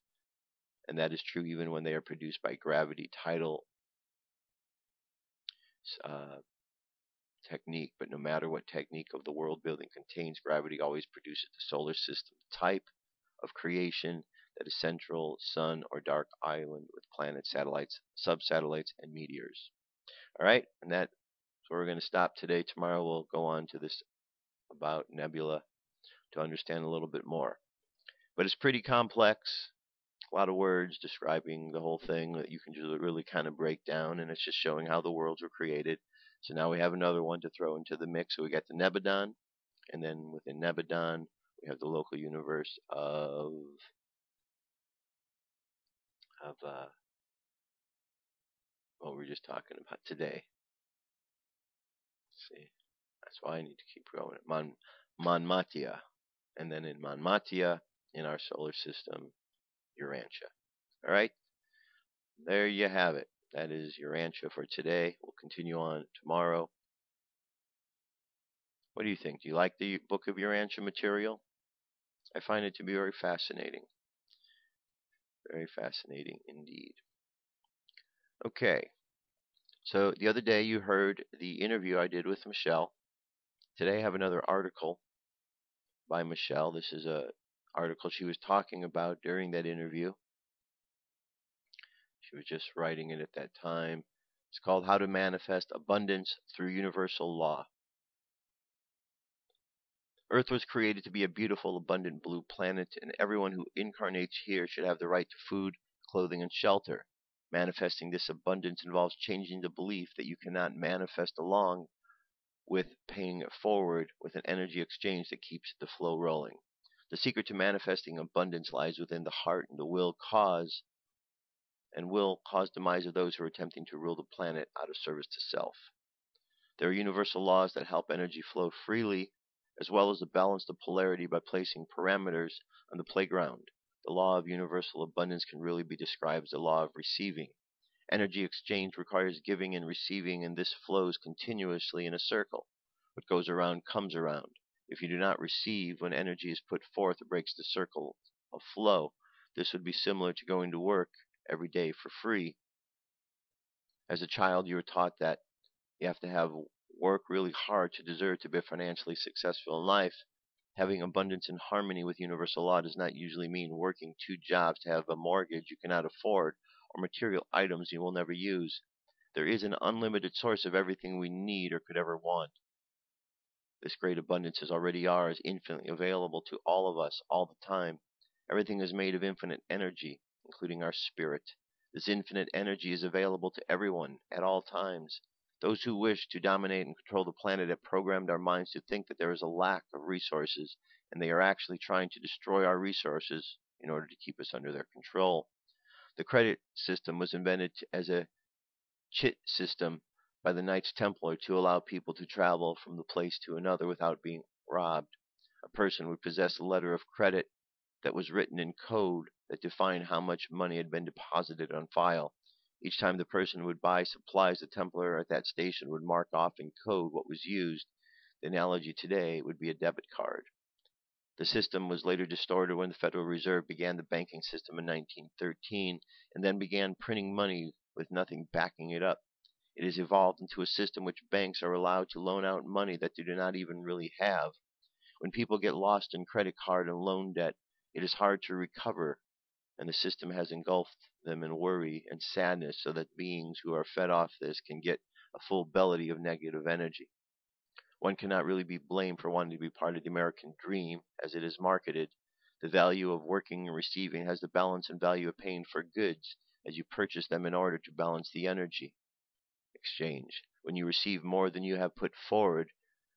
and that is true even when they are produced by gravity tidal technique. But no matter what technique of the world building contains, gravity always produces the solar system type of creation that is central, sun, or dark island with planets, satellites, sub-satellites, and meteors. All right, and that's where we're going to stop today. Tomorrow we'll go on to this about nebula to understand a little bit more. But it's pretty complex. A lot of words describing the whole thing that you can just really kind of break down, and it's just showing how the worlds were created. So now we have another one to throw into the mix. So we got the Nebadon, and then within Nebadon we have the local universe of what we're just talking about today. Let's see, that's why I need to keep going. Monmatia, and then in Monmatia, in our solar system, Urantia. All right, there you have it. That is Urantia for today. We'll continue on tomorrow. What do you think? Do you like the Book of Urantia material? I find it to be very fascinating. Very fascinating indeed. Okay, so the other day you heard the interview I did with Michelle. Today I have another article by Michelle. This is an article she was talking about during that interview. She was just writing it at that time. It's called How to Manifest Abundance Through Universal Law. Earth was created to be a beautiful, abundant blue planet, and everyone who incarnates here should have the right to food, clothing, and shelter. Manifesting this abundance involves changing the belief that you cannot manifest along with paying it forward with an energy exchange that keeps the flow rolling. The secret to manifesting abundance lies within the heart and the will cause demise of those who are attempting to rule the planet out of service to self. There are universal laws that help energy flow freely, as well as to balance the polarity by placing parameters on the playground. The law of universal abundance can really be described as the law of receiving. Energy exchange requires giving and receiving, and this flows continuously in a circle. What goes around comes around. If you do not receive when energy is put forth, it breaks the circle of flow. This would be similar to going to work every day for free. As a child, you were taught that you have to work really hard to deserve to be financially successful in life. Having abundance and harmony with universal law does not usually mean working 2 jobs to have a mortgage you cannot afford or material items you will never use. There is an unlimited source of everything we need or could ever want. This great abundance is already ours, infinitely available to all of us all the time. Everything is made of infinite energy, including our spirit. This infinite energy is available to everyone at all times. Those who wish to dominate and control the planet have programmed our minds to think that there is a lack of resources, and they are actually trying to destroy our resources in order to keep us under their control. The credit system was invented as a chit system by the Knights Templar to allow people to travel from the place to another without being robbed. A person would possess a letter of credit that was written in code that defined how much money had been deposited on file. Each time the person would buy supplies, the Templar at that station would mark off in code what was used. The analogy today would be a debit card. The system was later distorted when the Federal Reserve began the banking system in 1913 and then began printing money with nothing backing it up. It has evolved into a system which banks are allowed to loan out money that they do not even really have. When people get lost in credit card and loan debt, it is hard to recover, and the system has engulfed them in worry and sadness so that beings who are fed off this can get a full belly of negative energy. One cannot really be blamed for wanting to be part of the American dream as it is marketed. The value of working and receiving has the balance and value of paying for goods as you purchase them in order to balance the energy exchange. When you receive more than you have put forward,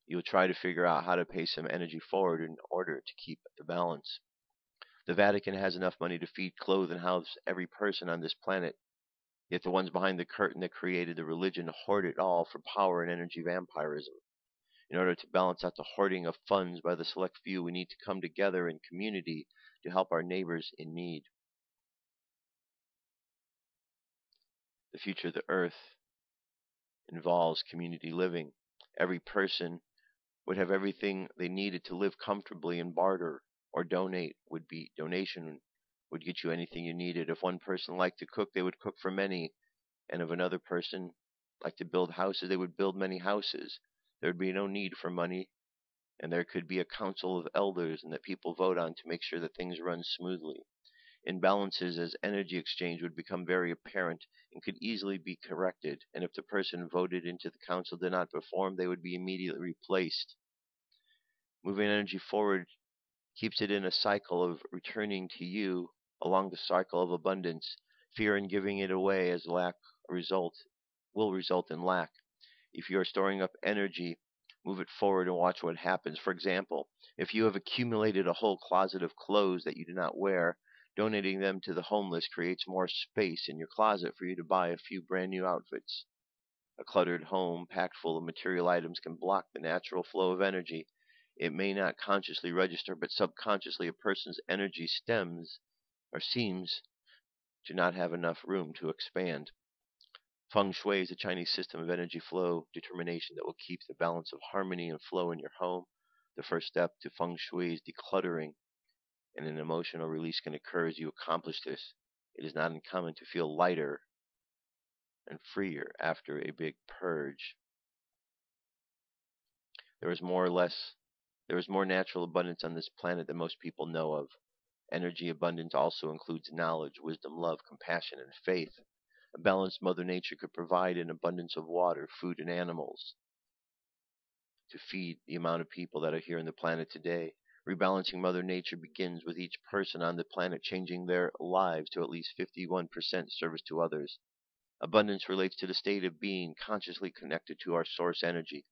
you'll try to figure out how to pay some energy forward in order to keep the balance. The Vatican has enough money to feed, clothe, and house every person on this planet. Yet the ones behind the curtain that created the religion hoard it all for power and energy vampirism. In order to balance out the hoarding of funds by the select few, we need to come together in community to help our neighbors in need. The future of the earth involves community living. Every person would have everything they needed to live comfortably, and barter or donation would get you anything you needed. If one person liked to cook, they would cook for many, and if another person liked to build houses, they would build many houses. There would be no need for money, and there could be a council of elders and that people vote on to make sure that things run smoothly. Imbalances as energy exchange would become very apparent and could easily be corrected, and if the person voted into the council did not perform, they would be immediately replaced. Moving energy forward keeps it in a cycle of returning to you along the cycle of abundance. Fear in giving it away as lack will result in lack. If you are storing up energy, move it forward and watch what happens. For example, if you have accumulated a whole closet of clothes that you do not wear, donating them to the homeless creates more space in your closet for you to buy a few brand new outfits. A cluttered home packed full of material items can block the natural flow of energy. It may not consciously register, but subconsciously a person's energy seems to not have enough room to expand. Feng Shui is a Chinese system of energy flow determination that will keep the balance of harmony and flow in your home. The first step to Feng Shui is decluttering, and an emotional release can occur as you accomplish this. It is not uncommon to feel lighter and freer after a big purge. There is more natural abundance on this planet than most people know of. Energy abundance also includes knowledge, wisdom, love, compassion, and faith. A balanced Mother Nature could provide an abundance of water, food, and animals to feed the amount of people that are here on the planet today. Rebalancing Mother Nature begins with each person on the planet changing their lives to at least 51% service to others. Abundance relates to the state of being consciously connected to our source energy.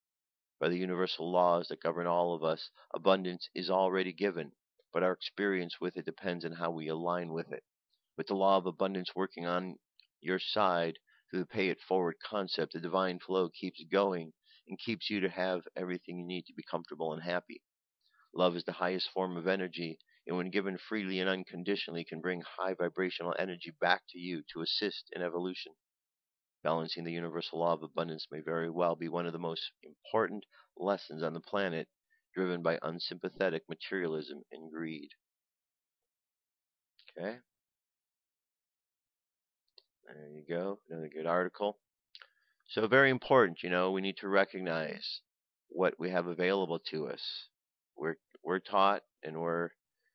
By the universal laws that govern all of us, abundance is already given, but our experience with it depends on how we align with it. With the law of abundance working on your side through the pay it forward concept, the divine flow keeps going and keeps you to have everything you need to be comfortable and happy. Love is the highest form of energy, and when given freely and unconditionally can bring high vibrational energy back to you to assist in evolution. Balancing the universal law of abundance may very well be one of the most important lessons on the planet, driven by unsympathetic materialism and greed. Okay? There you go. Another good article. So very important, we need to recognize what we have available to us. We're taught and we're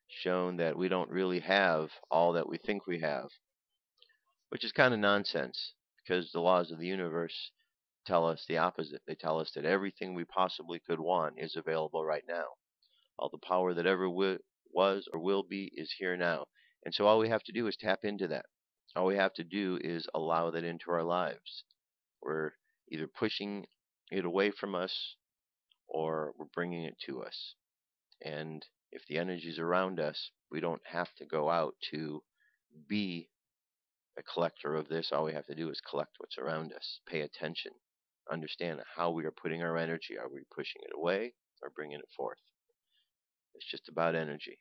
shown that we don't really have all that we think we have, which is kind of nonsense, because the laws of the universe tell us the opposite. They tell us that everything we possibly could want is available right now. All the power that ever was or will be is here now. And so all we have to do is tap into that. All we have to do is allow that into our lives. We're either pushing it away from us or we're bringing it to us. And if the energy is around us, we don't have to go out to be a collector of this. All we have to do is collect what's around us. Pay attention. Understand how we are putting our energy. Are we pushing it away or bringing it forth? It's just about energy.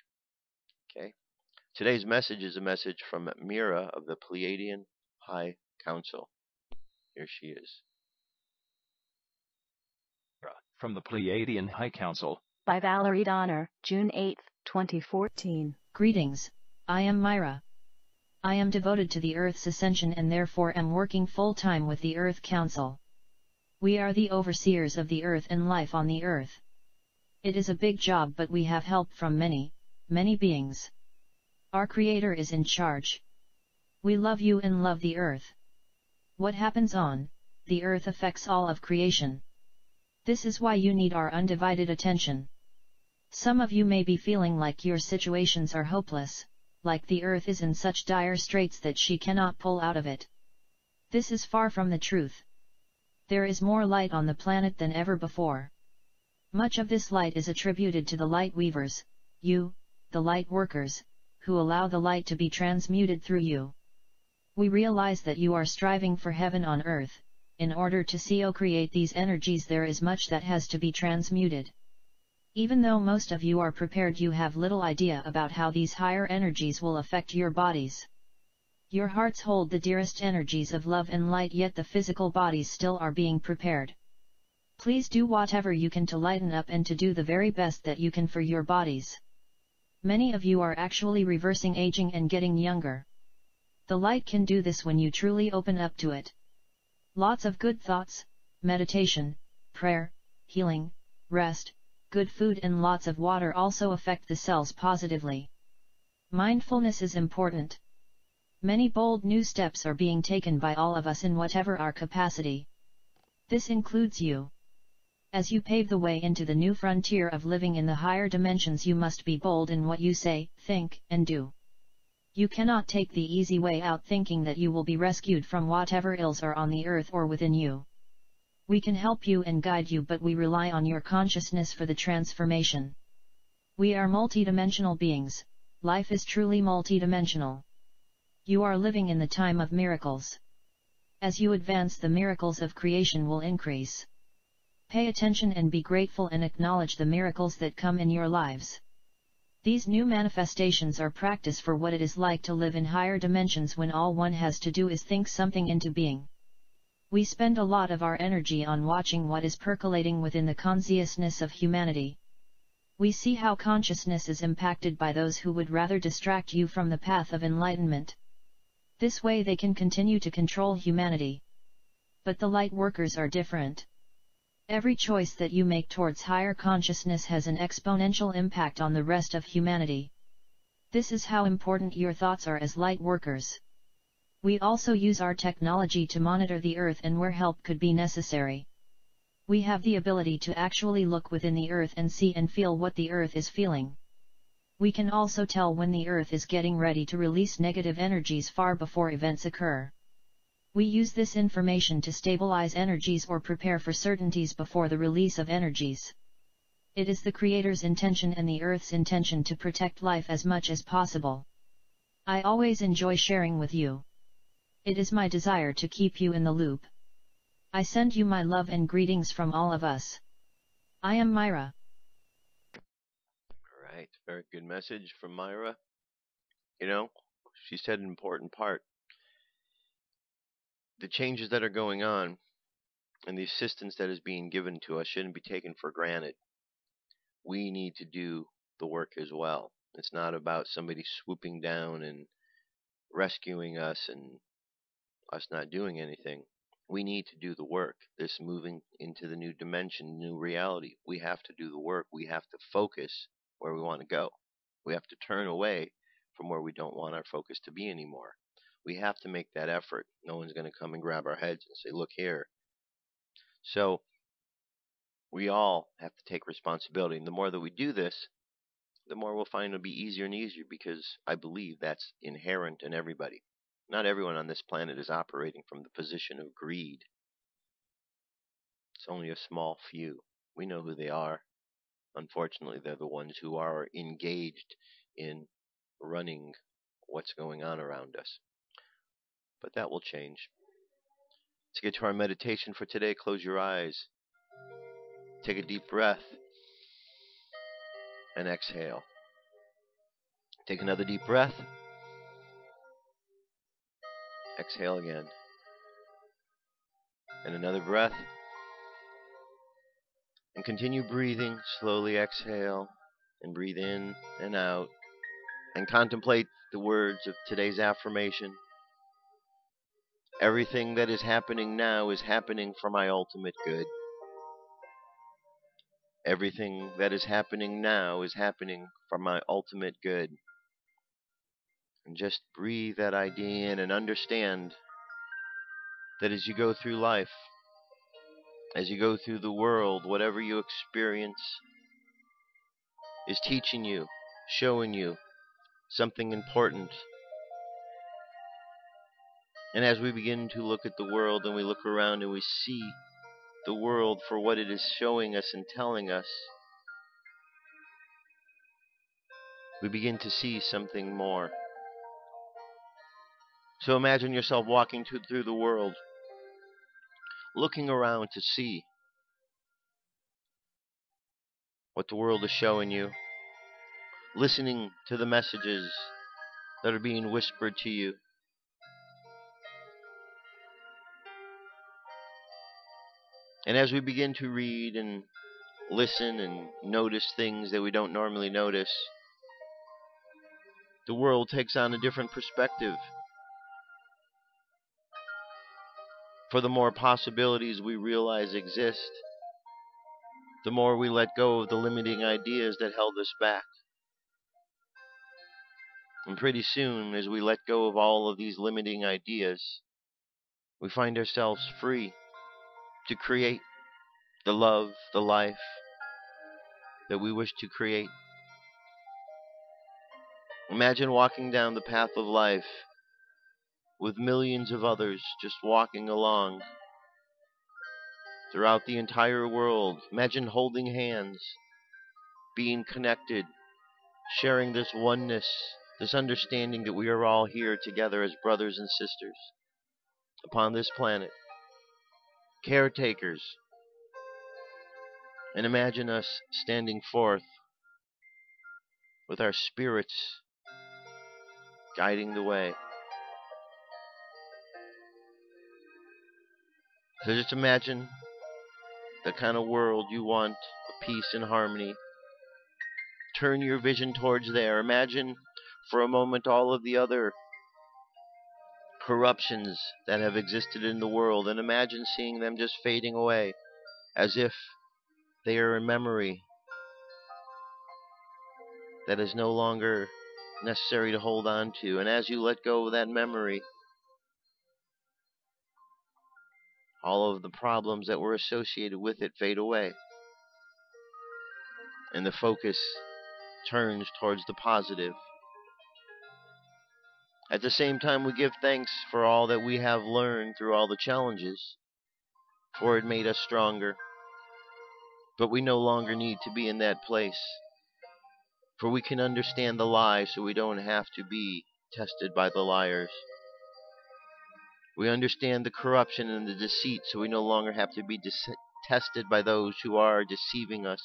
Okay? Today's message is a message from Mira of the Pleiadian High Council. Here she is. From the Pleiadian High Council. By Valerie Donner, June 8, 2014. Greetings. I am Mira. I am devoted to the Earth's ascension and therefore am working full-time with the Earth Council. We are the overseers of the Earth and life on the Earth. It is a big job, but we have help from many, many beings. Our Creator is in charge. We love you and love the Earth. What happens on the Earth affects all of creation. This is why you need our undivided attention. Some of you may be feeling like your situations are hopeless, like the Earth is in such dire straits that she cannot pull out of it. This is far from the truth. There is more light on the planet than ever before. Much of this light is attributed to the light weavers, you, the light workers, who allow the light to be transmuted through you. We realize that you are striving for heaven on earth. In order to create these energies, there is much that has to be transmuted. Even though most of you are prepared, you have little idea about how these higher energies will affect your bodies. Your hearts hold the dearest energies of love and light, yet the physical bodies still are being prepared. Please do whatever you can to lighten up and to do the very best that you can for your bodies. Many of you are actually reversing aging and getting younger. The light can do this when you truly open up to it. Lots of good thoughts, meditation, prayer, healing, rest, good food and lots of water also affect the cells positively. Mindfulness is important. Many bold new steps are being taken by all of us in whatever our capacity. This includes you. As you pave the way into the new frontier of living in the higher dimensions, you must be bold in what you say, think, and do. You cannot take the easy way out thinking that you will be rescued from whatever ills are on the earth or within you. We can help you and guide you, but we rely on your consciousness for the transformation. We are multidimensional beings. Life is truly multidimensional. You are living in the time of miracles. As you advance, the miracles of creation will increase. Pay attention and be grateful and acknowledge the miracles that come in your lives. These new manifestations are practice for what it is like to live in higher dimensions when all one has to do is think something into being. We spend a lot of our energy on watching what is percolating within the consciousness of humanity. We see how consciousness is impacted by those who would rather distract you from the path of enlightenment. This way they can continue to control humanity. But the light workers are different. Every choice that you make towards higher consciousness has an exponential impact on the rest of humanity. This is how important your thoughts are as light workers. We also use our technology to monitor the earth and where help could be necessary. We have the ability to actually look within the earth and see and feel what the earth is feeling. We can also tell when the earth is getting ready to release negative energies far before events occur. We use this information to stabilize energies or prepare for certainties before the release of energies. It is the Creator's intention and the Earth's intention to protect life as much as possible. I always enjoy sharing with you. It is my desire to keep you in the loop. I send you my love and greetings from all of us. I am Mira. All right, very good message from Mira. You know, she said an important part. The changes that are going on and the assistance that is being given to us shouldn't be taken for granted. We need to do the work as well. It's not about somebody swooping down and rescuing us and us not doing anything. We need to do the work. This moving into the new dimension, new reality. We have to do the work. We have to focus where we want to go. We have to turn away from where we don't want our focus to be anymore. We have to make that effort. No one's going to come and grab our heads and say, look here. So we all have to take responsibility. And the more that we do this, the more we'll find it'll be easier and easier, because I believe that's inherent in everybody. Not everyone on this planet is operating from the position of greed. It's only a small few. We know who they are. Unfortunately, they're the ones who are engaged in running what's going on around us. But that will change. Let's get to our meditation for today. Close your eyes. Take a deep breath. And exhale. Take another deep breath. Exhale again. And another breath. And continue breathing. Slowly exhale and breathe in and out. And contemplate the words of today's affirmation. Everything that is happening now is happening for my ultimate good. Everything that is happening now is happening for my ultimate good. And just breathe that idea in and understand that as you go through life, as you go through the world, whatever you experience is teaching you, showing you something important. And as we begin to look at the world and we look around and we see the world for what it is showing us and telling us, we begin to see something more. So imagine yourself walking through the world, looking around to see what the world is showing you, listening to the messages that are being whispered to you. And as we begin to read and listen and notice things that we don't normally notice, the world takes on a different perspective. For the more possibilities we realize exist, the more we let go of the limiting ideas that held us back. And pretty soon, as we let go of all of these limiting ideas, we find ourselves free to create the love, the life that we wish to create. Imagine walking down the path of life with millions of others just walking along throughout the entire world. Imagine holding hands, being connected, sharing this oneness, this understanding that we are all here together as brothers and sisters upon this planet, caretakers. And imagine us standing forth with our spirits guiding the way. So just imagine the kind of world you want, of peace and harmony. Turn your vision towards there. Imagine for a moment all of the other corruptions that have existed in the world, and imagine seeing them just fading away as if they are a memory that is no longer necessary to hold on to. And as you let go of that memory, all of the problems that were associated with it fade away, and the focus turns towards the positive. At the same time, we give thanks for all that we have learned through all the challenges, for it made us stronger. But we no longer need to be in that place, for we can understand the lie, so we don't have to be tested by the liars. We understand the corruption and the deceit, so we no longer have to be tested by those who are deceiving us.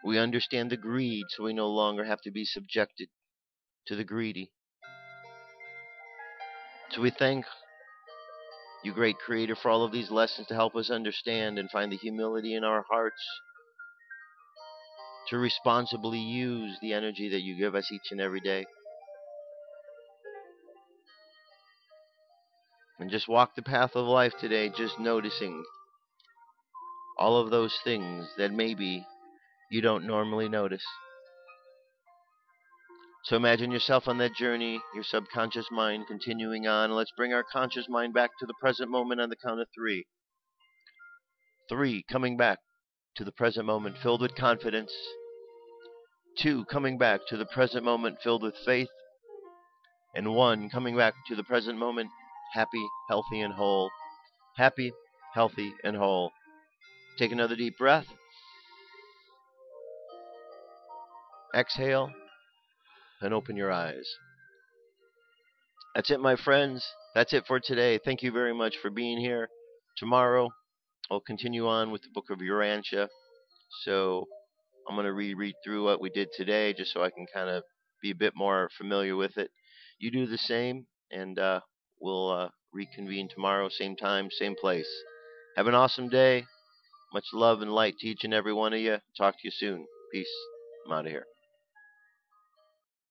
We understand the greed, so we no longer have to be subjected to the greedy. So we thank you, great Creator, for all of these lessons to help us understand and find the humility in our hearts to responsibly use the energy that you give us each and every day. And just walk the path of life today, just noticing all of those things that maybe you don't normally notice. So imagine yourself on that journey, your subconscious mind continuing on. Let's bring our conscious mind back to the present moment on the count of 3. 3, coming back to the present moment filled with confidence. 2, coming back to the present moment filled with faith. And 1, coming back to the present moment happy, healthy, and whole. Happy, healthy, and whole. Take another deep breath. Exhale. And open your eyes. That's it, my friends. That's it for today. Thank you very much for being here. Tomorrow, I'll continue on with the book of Urantia. So I'm going to reread through what we did today just so I can kind of be a bit more familiar with it. You do the same, and we'll reconvene tomorrow, same time, same place. Have an awesome day. Much love and light to each and every one of you. Talk to you soon. Peace. I'm out of here.